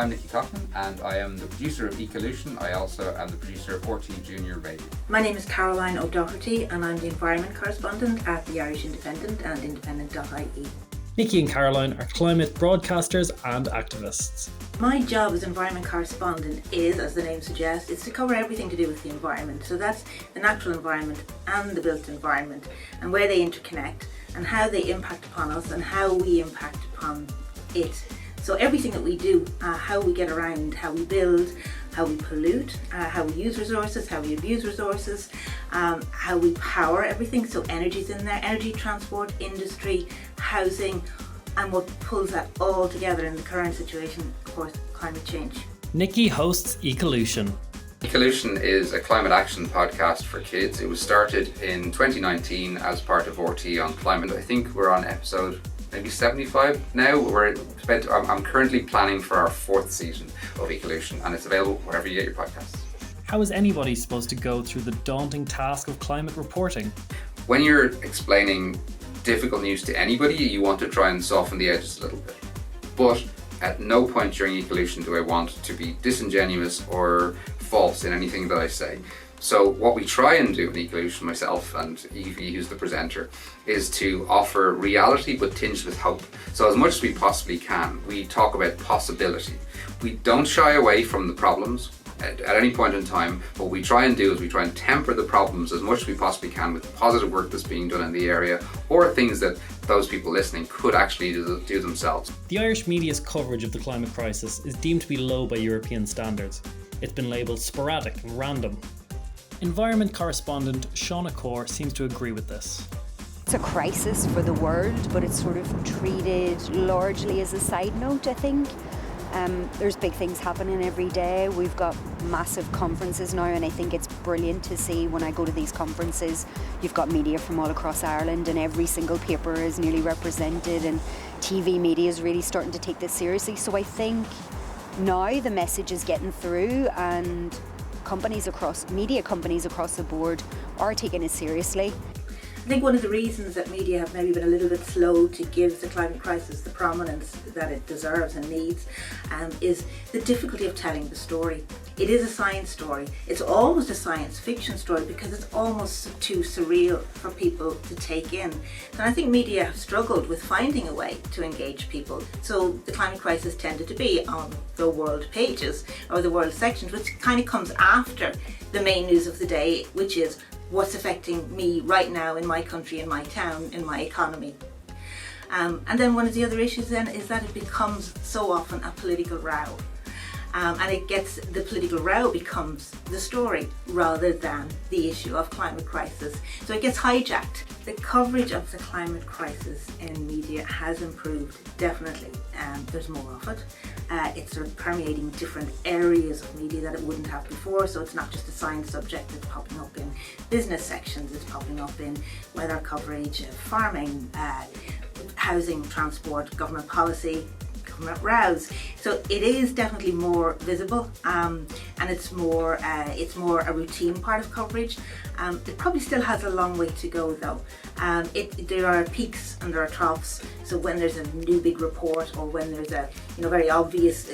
I'm Nicky Coughlin and I am the producer of Ecolution. I also am the producer of RT Junior Radio. My name is Caroline O'Doherty and I'm the environment correspondent at the Irish Independent and independent.ie. Nicky and Caroline are climate broadcasters and activists. My job as environment correspondent is, as the name suggests, is to cover everything to do with the environment. So that's the natural environment and the built environment and where they interconnect and how they impact upon us and how we impact upon it. So everything that we do, how we get around, how we build, how we pollute, how we use resources, how we abuse resources, how we power everything. So energy's in there, energy, transport, industry, housing, and what pulls that all together in the current situation, of course, climate change. Nicky hosts Ecolution. Ecolution is a climate action podcast for kids. It was started in 2019 as part of RT on climate. I think we're on episode maybe 75 now. I'm currently planning for our 4th season of Ecolution, and it's available wherever you get your podcasts. How is anybody supposed to go through the daunting task of climate reporting? When you're explaining difficult news to anybody, you want to try and soften the edges a little bit. But at no point during Ecolution do I want to be disingenuous or false in anything that I say. So what we try and do in Ecolution, myself and Evie, who's the presenter, is to offer reality but tinged with hope. So as much as we possibly can, we talk about possibility. We don't shy away from the problems at any point in time. What we try and do is we try and temper the problems as much as we possibly can with the positive work that's being done in the area or things that those people listening could actually do themselves. The Irish media's coverage of the climate crisis is deemed to be low by European standards. It's been labelled sporadic and random. Environment correspondent Shauna Core seems to agree with this. It's a crisis for the world, but it's sort of treated largely as a side note, I think. There's big things happening every day. We've got massive conferences now, and I think it's brilliant to see when I go to these conferences, you've got media from all across Ireland and every single paper is nearly represented, and TV media is really starting to take this seriously. So I think now the message is getting through, and media companies across the board are taking it seriously. I think one of the reasons that media have maybe been a little bit slow to give the climate crisis the prominence that it deserves and needs is the difficulty of telling the story. It is a science story. It's almost a science fiction story because it's almost too surreal for people to take in. And I think media have struggled with finding a way to engage people. So the climate crisis tended to be on the world pages or the world sections, which kind of comes after the main news of the day, which is what's affecting me right now in my country, in my town, in my economy. And then one of the other issues then is that it becomes so often a political row. And the political row becomes the story rather than the issue of climate crisis. So it gets hijacked. The coverage of the climate crisis in media has improved, definitely. There's more of it. It's sort of permeating different areas of media that it wouldn't have before. So it's not just a science subject, it's popping up in business sections, it's popping up in weather coverage, farming, housing, transport, government policy, government rows. So it is definitely more visible, and it's more a routine part of coverage. It probably still has a long way to go though. There are peaks and there are troughs. So when there's a new big report or when there's a very obvious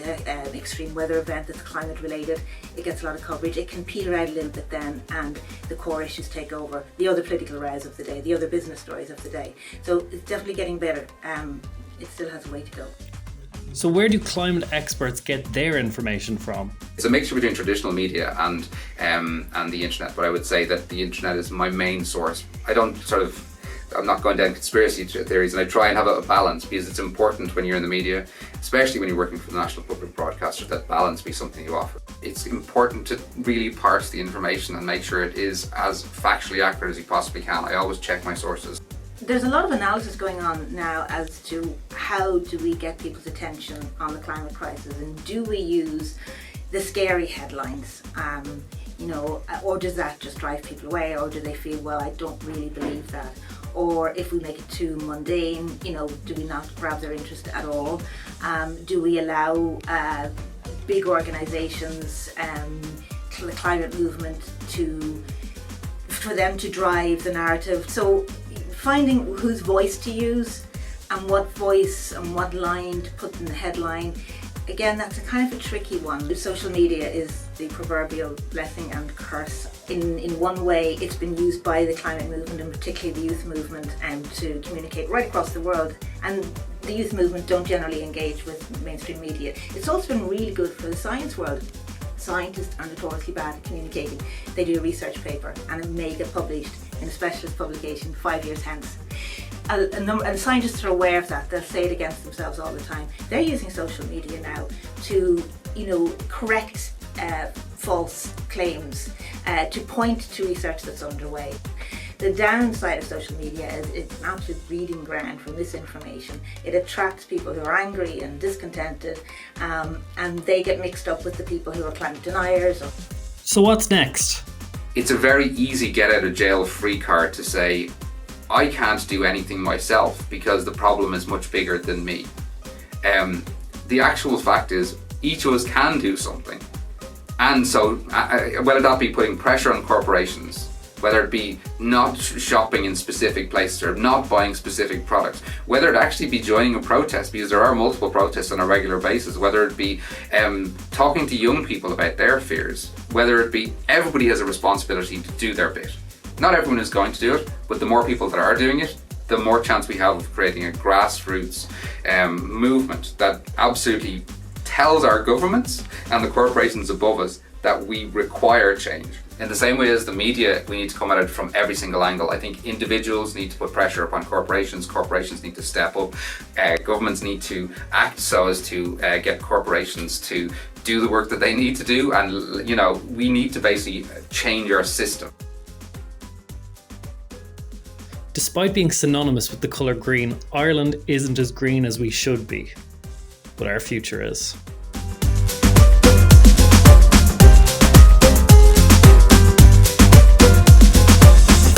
extreme weather event that's climate related, it gets a lot of coverage. It can peter out a little bit then, and the core issues take over, the other political rows of the day, the other business stories of the day. So it's definitely getting better. It still has a way to go. So where do climate experts get their information from? It's a mixture between traditional media and the internet, but I would say that the internet is my main source. I'm not going down conspiracy theories, and I try and have a balance because it's important when you're in the media, especially when you're working for the national public broadcaster, that balance be something you offer. It's important to really parse the information and make sure it is as factually accurate as you possibly can. I always check my sources. There's a lot of analysis going on now as to how do we get people's attention on the climate crisis, and do we use the scary headlines, or does that just drive people away, or do they feel, well, I don't really believe that? Or if we make it too mundane, do we not grab their interest at all? Do we allow big organisations, the climate movement, for them to drive the narrative? So finding whose voice to use and what voice and what line to put in the headline Again, that's a kind of a tricky one. Social media is the proverbial blessing and curse. In one way, it's been used by the climate movement, and particularly the youth movement, to communicate right across the world. And the youth movement don't generally engage with mainstream media. It's also been really good for the science world. Scientists are notoriously bad at communicating. They do a research paper and it may get published in a specialist publication 5 years hence. And scientists are aware of that. They'll say it against themselves all the time. They're using social media now to, correct false claims, to point to research that's underway. The downside of social media is it's an absolute breeding ground for misinformation. It attracts people who are angry and discontented, and they get mixed up with the people who are climate deniers. So what's next? It's a very easy get out of jail free card to say, I can't do anything myself because the problem is much bigger than me. The actual fact is, each of us can do something. And so, whether that be putting pressure on corporations, whether it be not shopping in specific places or not buying specific products, whether it actually be joining a protest, because there are multiple protests on a regular basis, whether it be talking to young people about their fears, whether it be everybody has a responsibility to do their bit. Not everyone is going to do it, but the more people that are doing it, the more chance we have of creating a grassroots movement that absolutely tells our governments and the corporations above us that we require change. In the same way as the media, we need to come at it from every single angle. I think individuals need to put pressure upon corporations. Corporations need to step up. Governments need to act so as to get corporations to do the work that they need to do. And, we need to basically change our system. Despite being synonymous with the colour green, Ireland isn't as green as we should be. But our future is.